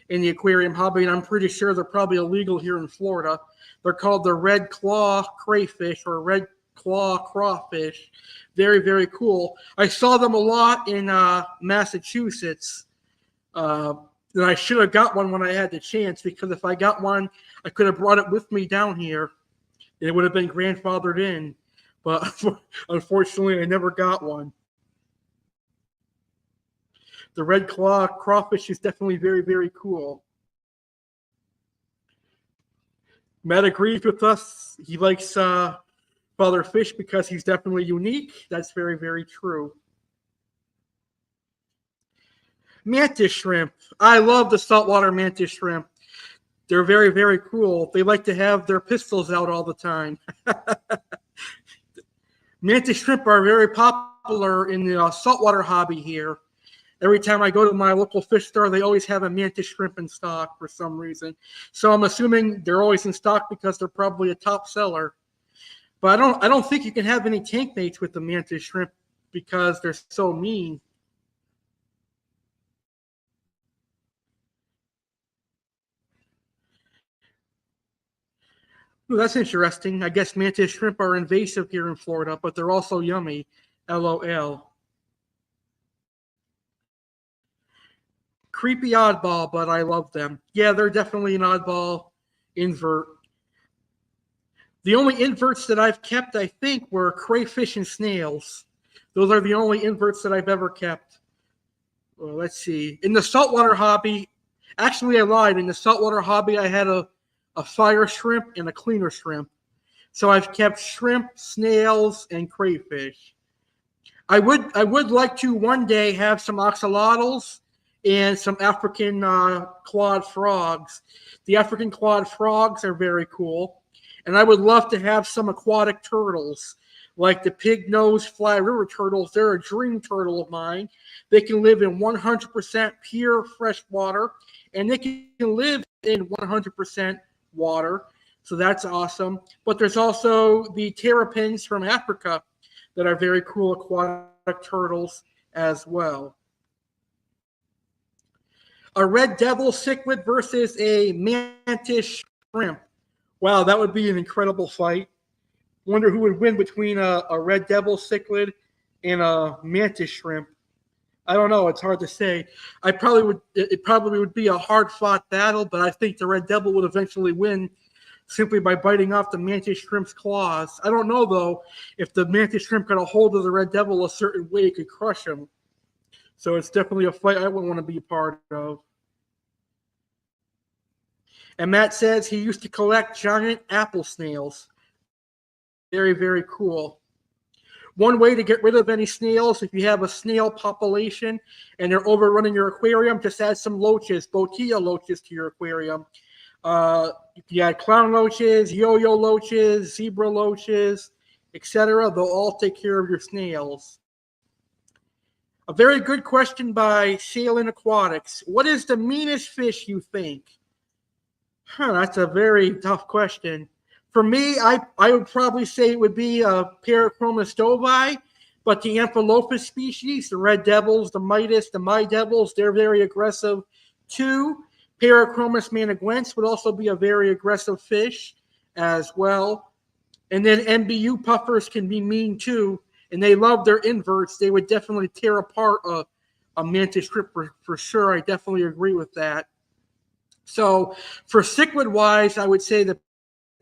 in the aquarium hobby, and I'm pretty sure they're probably illegal here in Florida. They're called the red claw crayfish or red claw crawfish. Very, very cool. I saw them a lot in Massachusetts. And I should have got one when I had the chance, because if I got one, I could have brought it with me down here. And it would have been grandfathered in. But unfortunately, I never got one. The red claw crawfish is definitely very, very cool. Matt agrees with us. He likes Father Fish because he's definitely unique. That's very, very true. Mantis shrimp. I love the saltwater mantis shrimp. They're very, very cool. They like to have their pistols out all the time. Mantis shrimp are very popular in the saltwater hobby here. Every time I go to my local fish store, they always have a mantis shrimp in stock for some reason. So I'm assuming they're always in stock because they're probably a top seller. But I don't think you can have any tank mates with the mantis shrimp because they're so mean. Ooh, that's interesting. I guess mantis shrimp are invasive here in Florida, but they're also yummy. LOL. Creepy oddball, but I love them. Yeah, they're definitely an oddball invert. The only inverts that I've kept, I think, were crayfish and snails. Those are the only inverts that I've ever kept. Well, let's see. In the saltwater hobby, actually I lied. In the saltwater hobby, I had a fire shrimp and a cleaner shrimp. So I've kept shrimp, snails, and crayfish. I would like to one day have some axolotls and some African clawed frogs. The African clawed frogs are very cool. And I would love to have some aquatic turtles, like the pig-nosed fly river turtles. They're a dream turtle of mine. They can live in 100% pure fresh water, and they can live in 100% water. So that's awesome. But there's also the terrapins from Africa that are very cool aquatic turtles as well. A red devil cichlid versus a mantis shrimp. Wow, that would be an incredible fight. Wonder who would win between a red devil cichlid and a mantis shrimp. I don't know. It's hard to say. It probably would be a hard-fought battle, but I think the red devil would eventually win simply by biting off the mantis shrimp's claws. I don't know, though, if the mantis shrimp got a hold of the red devil a certain way, it could crush him. So it's definitely a fight I wouldn't want to be a part of. And Matt says he used to collect giant apple snails. Very, very cool. One way to get rid of any snails, if you have a snail population and they're overrunning your aquarium, just add some loaches, botilla loaches to your aquarium. You can add clown loaches, yo-yo loaches, zebra loaches, etc. They'll all take care of your snails. A very good question by Oasis Aquatics. What is the meanest fish you think? That's a very tough question. For me, I would probably say it would be a Parachromis stovi, but the Angelfish species, the red devils, the mitis, the my devils, they're very aggressive too. Parachromis managuense would also be a very aggressive fish as well. And then MBU puffers can be mean too, and they love their inverts. They would definitely tear apart a mantis shrimp for sure. I definitely agree with that. So for cichlid-wise, I would say the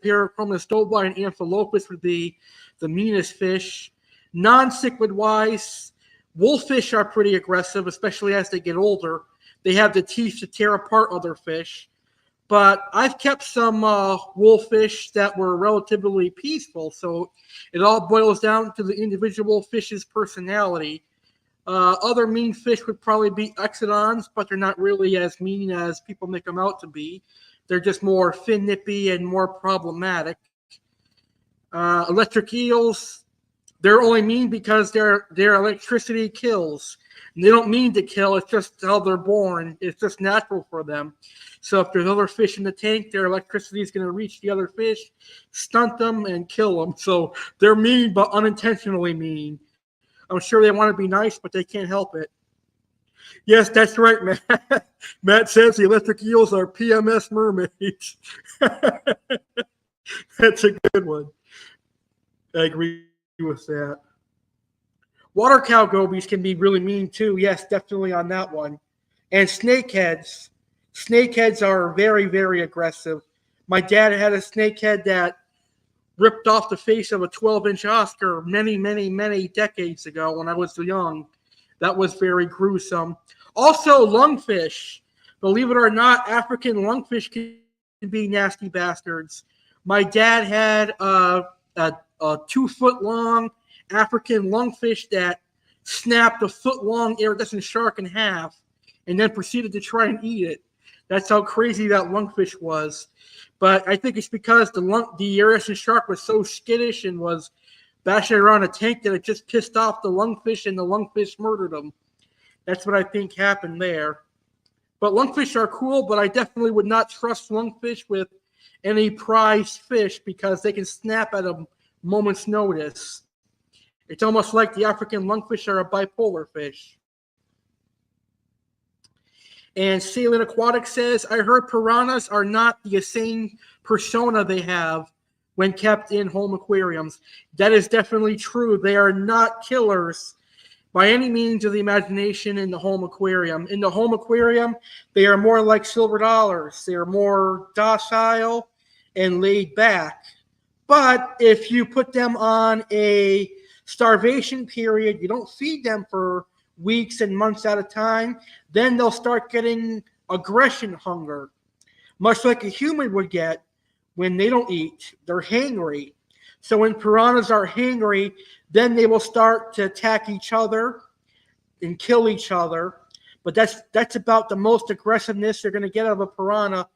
Parachromis stovi and Angelfish would be the meanest fish. Non-cichlid-wise, wolffish are pretty aggressive, especially as they get older. They have the teeth to tear apart other fish. But I've kept some wolffish that were relatively peaceful, so it all boils down to the individual fish's personality. Other mean fish would probably be exodons, but they're not really as mean as people make them out to be. They're just more fin nippy and more problematic. Electric eels, they're only mean because their electricity kills. And they don't mean to kill, it's just how they're born. It's just natural for them. So if there's other fish in the tank, their electricity is going to reach the other fish, stunt them, and kill them. So they're mean, but unintentionally mean. I'm sure they want to be nice, but they can't help it. Yes, that's right, Matt. Matt says the electric eels are PMS mermaids. That's a good one. I agree with that. Water cow gobies can be really mean too. Yes, definitely on that one. And snakeheads. Snakeheads are very, very aggressive. My dad had a snakehead that ripped off the face of a 12-inch Oscar many, many, many decades ago when I was young. That was very gruesome. Also, lungfish. Believe it or not, African lungfish can be nasty bastards. My dad had a 2-foot-long African lungfish that snapped a foot-long iridescent shark in half and then proceeded to try and eat it. That's how crazy that lungfish was. But I think it's because the iridescent shark was so skittish and was bashing around a tank that it just pissed off the lungfish, and the lungfish murdered him. That's what I think happened there. But lungfish are cool, but I definitely would not trust lungfish with any prized fish because they can snap at a moment's notice. It's almost like the African lungfish are a bipolar fish. And Oasis Aquatics says, I heard piranhas are not the same persona they have when kept in home aquariums. That is definitely true. They are not killers by any means of the imagination in the home aquarium. In the home aquarium, they are more like silver dollars. They are more docile and laid back. But if you put them on a starvation period, you don't feed them for weeks and months at a time, then they'll start getting aggression hunger, much like a human would get when they don't eat. They're hangry. So when piranhas are hangry, then they will start to attack each other and kill each other. But that's about the most aggressiveness you're going to get out of a piranha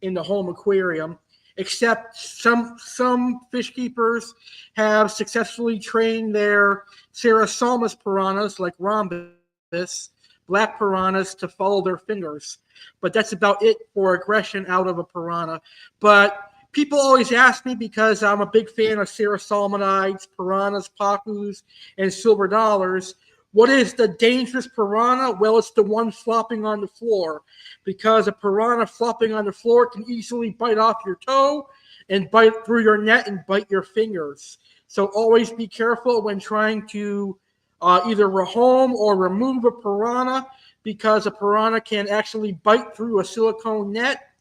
in the home aquarium. Except some fish keepers have successfully trained their Cerasalmus piranhas, like rhombus, black piranhas, to follow their fingers. But that's about it for aggression out of a piranha. But people always ask me, because I'm a big fan of Cerasalmonids, piranhas, pacus, and silver dollars, what is the dangerous piranha? Well, it's the one flopping on the floor, because a piranha flopping on the floor can easily bite off your toe and bite through your net and bite your fingers. So always be careful when trying to either rehome or remove a piranha, because a piranha can actually bite through a silicone net.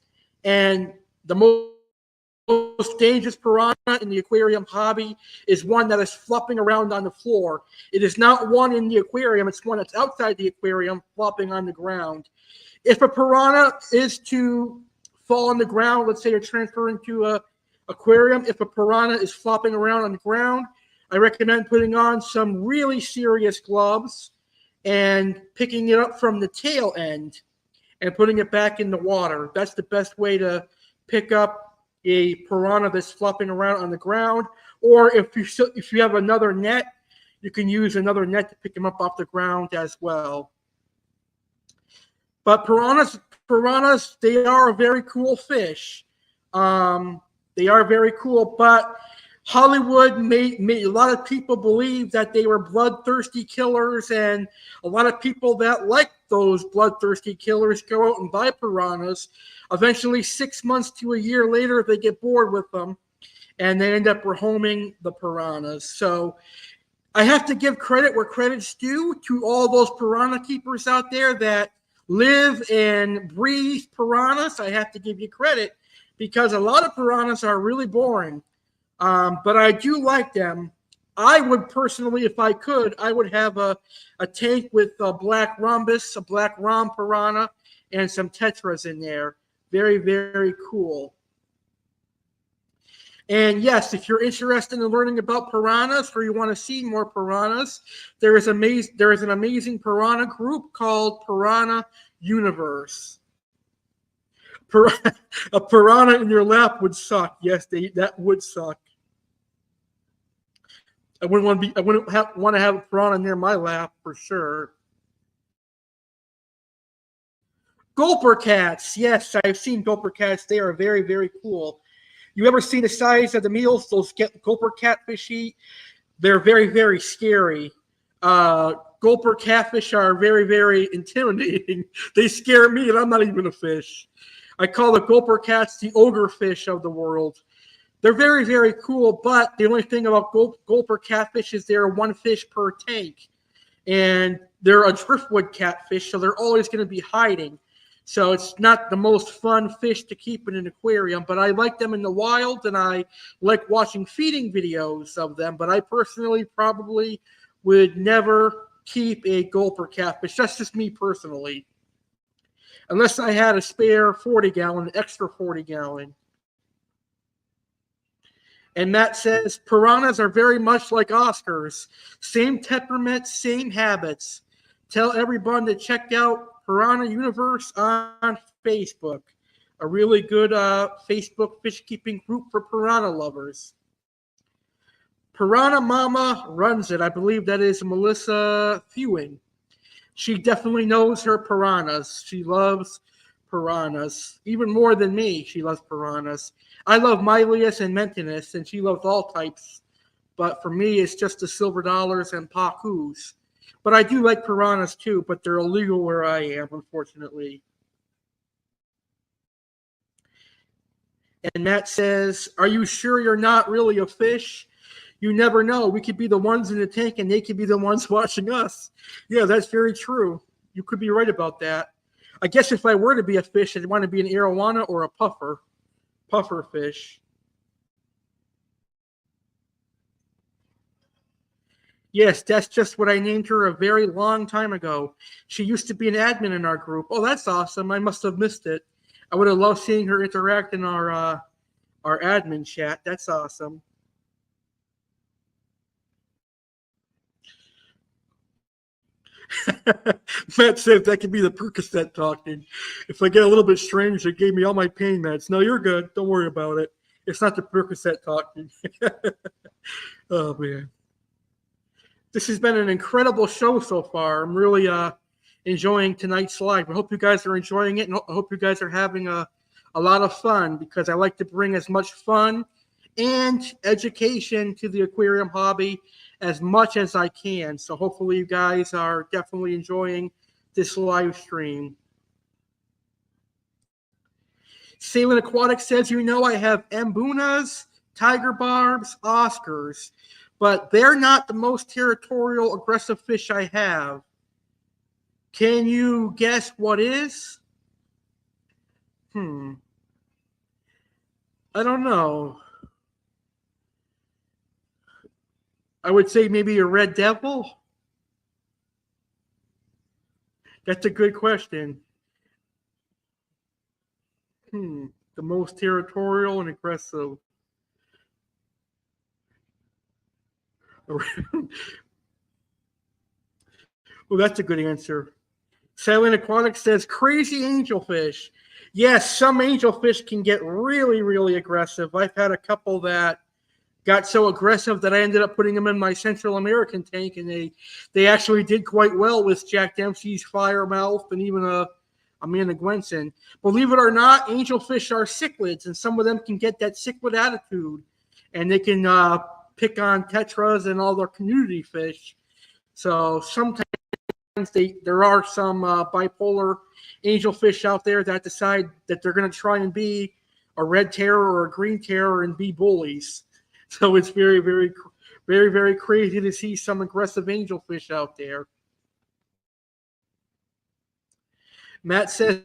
And the most most dangerous piranha in the aquarium hobby is one that is flopping around on the floor. It is not one in the aquarium, it's one that's outside the aquarium flopping on the ground. If a piranha is to fall on the ground, let's say you're transferring to a aquarium, if a piranha is flopping around on the ground, I recommend putting on some really serious gloves and picking it up from the tail end and putting it back in the water. That's the best way to pick up a piranha that's flopping around on the ground. Or if you have another net, you can use another net to pick them up off the ground as well. But piranhas, they are a very cool fish. They are very cool, but Hollywood made a lot of people believe that they were bloodthirsty killers, and a lot of people that like those bloodthirsty killers go out and buy piranhas. Eventually, 6 months to a year later, they get bored with them, and they end up rehoming the piranhas. So I have to give credit where credit's due to all those piranha keepers out there that live and breathe piranhas. I have to give you credit because a lot of piranhas are really boring. But I do like them. I would personally, if I could, I would have a tank with a black rhombus, a black rom piranha, and some tetras in there. Very, very cool. And yes, if you're interested in learning about piranhas or you want to see more piranhas, there is an amazing piranha group called Piranha Universe. A piranha in your lap would suck. Yes, that would suck. I wouldn't want to have a piranha near my lap for sure. Gulper cats. Yes, I've seen gulper cats. They are very, very cool. You ever seen the size of the meals those gulper catfish eat? They're very, very scary. Gulper catfish are very, very intimidating. They scare me, and I'm not even a fish. I call the gulper cats the ogre fish of the world. They're very, very cool, but the only thing about gulper catfish is they're one fish per tank. And they're a driftwood catfish, so they're always going to be hiding. So it's not the most fun fish to keep in an aquarium, but I like them in the wild, and I like watching feeding videos of them. But I personally probably would never keep a gulper catfish. That's just me personally. Unless I had a spare 40-gallon, extra 40-gallon. And Matt says, piranhas are very much like Oscars. Same temperament, same habits. Tell everyone to check out Piranha Universe on Facebook. A really good Facebook fish keeping group for piranha lovers. Piranha Mama runs it. I believe that is Melissa Fewing. She definitely knows her piranhas. She loves piranhas. Even more than me, she loves piranhas. I love Mylius and Mentinus, and she loves all types. But for me, it's just the silver dollars and pacus. But I do like piranhas too, but they're illegal where I am, unfortunately. And Matt says, are you sure you're not really a fish? You never know. We could be the ones in the tank and they could be the ones watching us. Yeah, that's very true. You could be right about that. I guess if I were to be a fish, I'd want to be an arowana or a puffer fish. Yes, that's just what I named her a very long time ago. She used to be an admin in our group. Oh, that's awesome. I must have missed it. I would have loved seeing her interact in our admin chat. That's awesome. Matt said that could be the Percocet talking. If I get a little bit strange, they gave me all my pain meds. No, you're good. Don't worry about it. It's not the Percocet talking. Oh, man. This has been an incredible show so far. I'm really enjoying tonight's live. I hope you guys are enjoying it, and I hope you guys are having a lot of fun, because I like to bring as much fun and education to the aquarium hobby as much as I can. So hopefully you guys are definitely enjoying this live stream. Salient Aquatics says, I have Mbunas, tiger barbs, Oscars, but they're not the most territorial, aggressive fish I have. Can you guess what is? I don't know. I would say maybe a red devil. That's a good question. The most territorial and aggressive. Well, that's a good answer. Silent Aquatics says crazy angelfish. Yes, some angelfish can get really, really aggressive. I've had a couple that got so aggressive that I ended up putting them in my Central American tank, and they actually did quite well with Jack Dempsey's firemouth and even a Amanda Gwenson. Believe it or not, angelfish are cichlids, and some of them can get that cichlid attitude, and they can pick on tetras and all their community fish. So sometimes there are some bipolar angelfish out there that decide that they're going to try and be a red terror or a green terror and be bullies. So it's very, very, very, very crazy to see some aggressive angelfish out there. Matt says,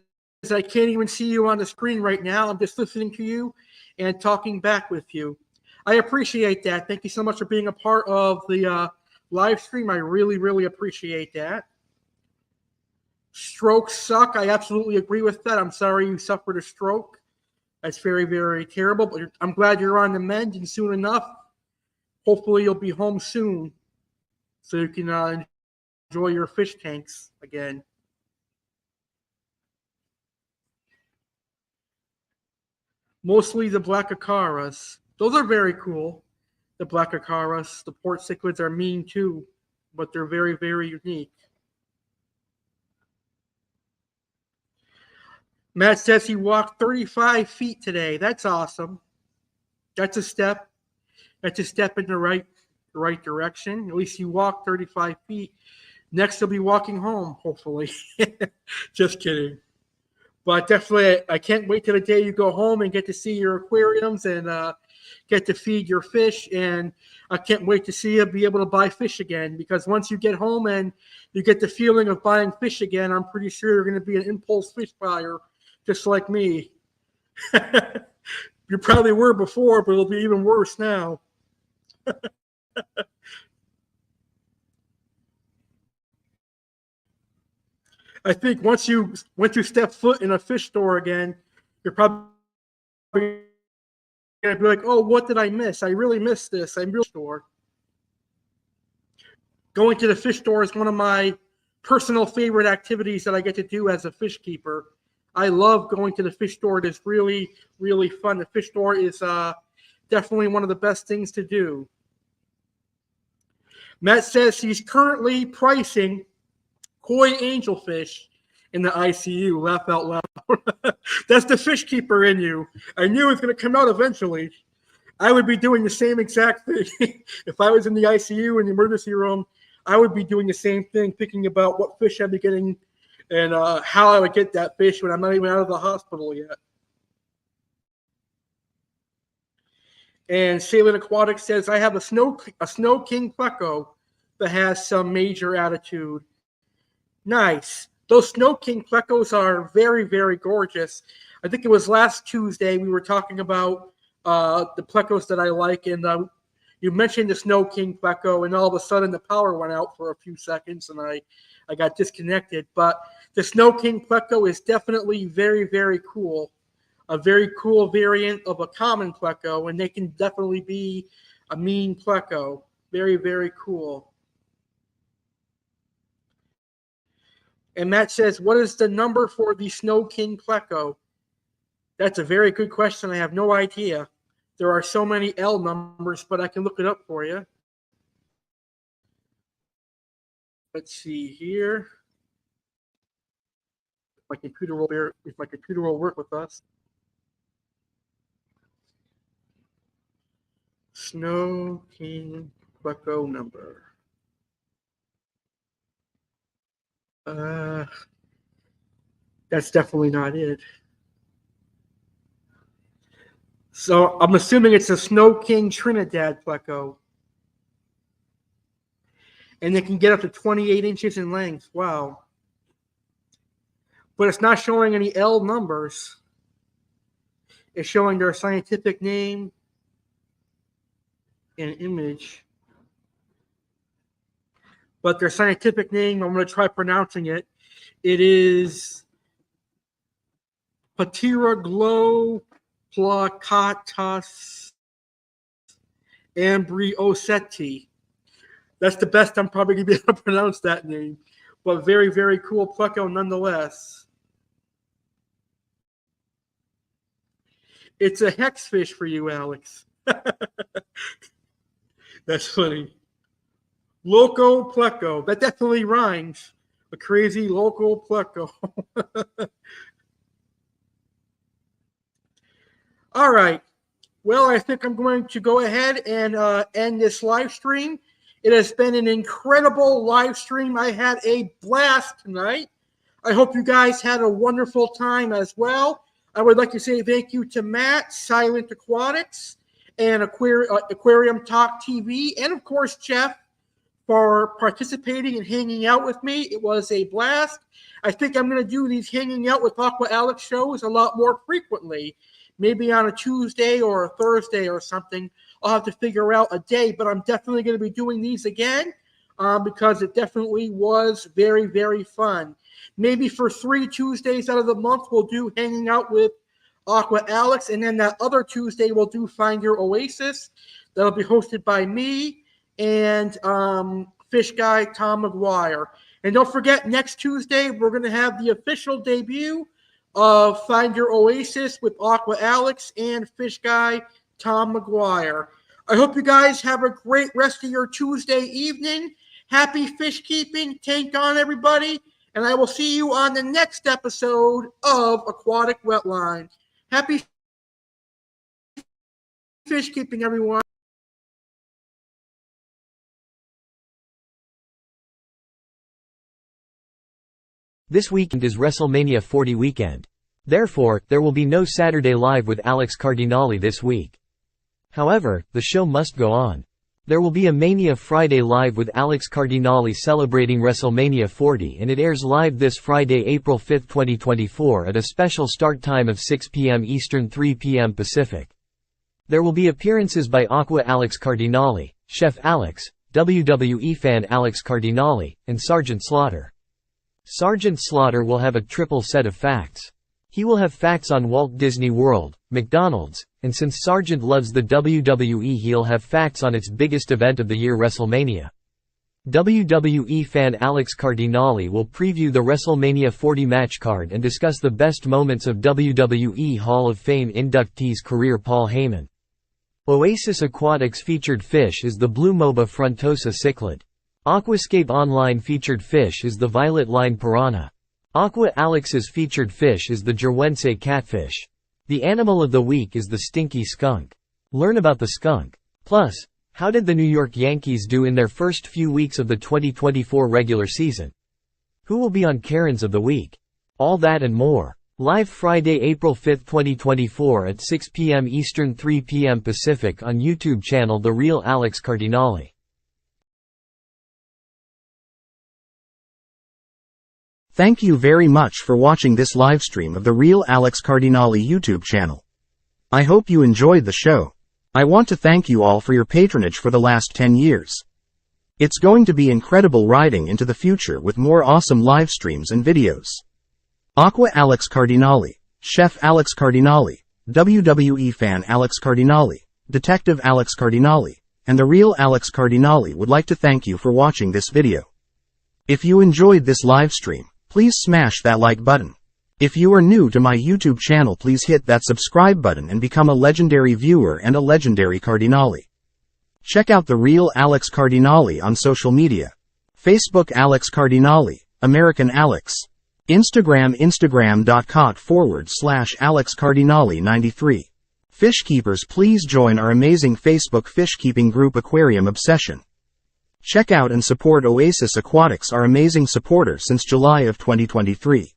I can't even see you on the screen right now. I'm just listening to you and talking back with you. I appreciate that. Thank you so much for being a part of the live stream. I really, really appreciate that. Strokes suck. I absolutely agree with that. I'm sorry you suffered a stroke. That's very, very terrible. But I'm glad you're on the mend, and soon enough, hopefully you'll be home soon so you can enjoy your fish tanks again. Mostly the black acaras. Those are very cool. The black acaras. The port cichlids are mean too, but they're very, very unique. Matt says he walked 35 feet today. That's awesome. That's a step. That's a step in the right direction. At least you walked 35 feet. Next, you'll be walking home, hopefully. Just kidding. But definitely, I can't wait till the day you go home and get to see your aquariums and get to feed your fish. And I can't wait to see you be able to buy fish again, because once you get home and you get the feeling of buying fish again, I'm pretty sure you're going to be an impulse fish buyer, just like me. You probably were before, but it'll be even worse now. I think once you step foot in a fish store again, you're probably going to be like, oh, what did I miss? I really missed this. I'm real store. Going to the fish store is one of my personal favorite activities that I get to do as a fish keeper. I love going to the fish store. It is really, really fun. The fish store is definitely one of the best things to do. Matt says he's currently pricing koi angelfish in the ICU. Laugh out loud. That's the fish keeper in you. I knew it was going to come out eventually. I would be doing the same exact thing. If I was in the ICU in the emergency room, I would be doing the same thing, thinking about what fish I'd be getting and how I would get that fish when I'm not even out of the hospital yet. And Salient Aquatics says, I have a snow king pleco that has some major attitude. Nice. Those snow king plecos are very, very gorgeous. I think it was last Tuesday we were talking about the plecos that I like, and you mentioned the snow king pleco, and all of a sudden the power went out for a few seconds, and I got disconnected. But the snow king pleco is definitely very, very cool. A very cool variant of a common pleco, and they can definitely be a mean pleco. Very, very cool. And Matt says, what is the number for the Snow King pleco? That's a very good question. I have no idea. There are so many L numbers, but I can look it up for you. Let's see here. If my computer will work with us. Snow King pleco number. That's definitely not it. So I'm assuming it's a Snow King Trinidad pleco. And they can get up to 28 inches in length. Wow. But it's not showing any L numbers. It's showing their scientific name and image. But their scientific name, I'm going to try pronouncing it. It is Pterogloplocatus ambrioseti. That's the best I'm probably going to be able to pronounce that name. But very, very cool pleco nonetheless. It's a hexfish for you, Alex. That's funny. Loco pleco. That definitely rhymes. A crazy local pleco. All right. Well, I think I'm going to go ahead and end this live stream. It has been an incredible live stream. I had a blast tonight. I hope you guys had a wonderful time as well. I would like to say thank you to Matt, Silent Aquatics, and Aquarium Talk TV, and of course, Jeff, for participating and hanging out with me. It was a blast. I think I'm going to do these hanging out with Aqua Alex shows a lot more frequently. Maybe on a Tuesday or a Thursday or something. I'll have to figure out a day, but I'm definitely going to be doing these again because it definitely was very, very fun. Maybe for 3 Tuesdays out of the month, we'll do hanging out with Aqua Alex, and then that other Tuesday, we'll do Find Your Oasis. That'll be hosted by me and Fish Guy Tom McGuire. And don't forget, next Tuesday, we're going to have the official debut of Find Your Oasis with Aqua Alex and Fish Guy Tom McGuire. I hope you guys have a great rest of your Tuesday evening. Happy fish keeping. Tank on, everybody. And I will see you on the next episode of Aquatic Wetline. Happy fish keeping, everyone. This weekend is WrestleMania 40 weekend. Therefore, there will be no Saturday Live with Alex Cardinale this week. However, the show must go on. There will be a Mania Friday Live with Alex Cardinale celebrating WrestleMania 40, and it airs live this Friday, April 5, 2024 at a special start time of 6 p.m. Eastern, 3 p.m. Pacific. There will be appearances by Aqua Alex Cardinale, Chef Alex, WWE fan Alex Cardinale, and Sergeant Slaughter. Sergeant Slaughter will have a triple set of facts. He will have facts on Walt Disney World, McDonald's, and since Sergeant loves the WWE, he'll have facts on its biggest event of the year, WrestleMania. WWE fan Alex Cardinale will preview the WrestleMania 40 match card and discuss the best moments of WWE Hall of Fame inductee's career. Paul Heyman. Oasis Aquatics featured fish is the blue Moba frontosa cichlid. Aquascapeonline featured fish is the violet line piranha. Aqua Alex's featured fish is the Jerwense catfish. The animal of the week is the stinky skunk. Learn about the skunk. Plus, how did the New York Yankees do in their first few weeks of the 2024 regular season? Who will be on Karens of the Week? All that and more. Live Friday, April 5, 2024 at 6 p.m. Eastern, 3 p.m. Pacific on YouTube channel The Real Alex Cardinale. Thank you very much for watching this livestream of The Real Alex Cardinale YouTube channel. I hope you enjoyed the show. I want to thank you all for your patronage for the last 10 years. It's going to be incredible riding into the future with more awesome live streams and videos. Aqua Alex Cardinale, Chef Alex Cardinale, WWE fan Alex Cardinale, Detective Alex Cardinale, and The Real Alex Cardinale would like to thank you for watching this video. If you enjoyed this live stream, please smash that like button. If you are new to my YouTube channel, please hit that subscribe button and become a legendary viewer and a legendary Cardinale. Check out The Real Alex Cardinale on social media. Facebook Alex Cardinale, American Alex. Instagram instagram.com/Alex Cardinale 93. Fish keepers, please join our amazing Facebook fish keeping group Aquarium Obsession. Check out and support Oasis Aquatics, our amazing supporter since July of 2023.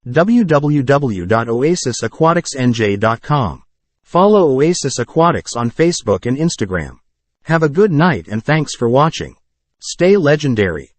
www.oasisaquaticsnj.com. Follow Oasis Aquatics on Facebook and Instagram. Have a good night and thanks for watching. Stay legendary.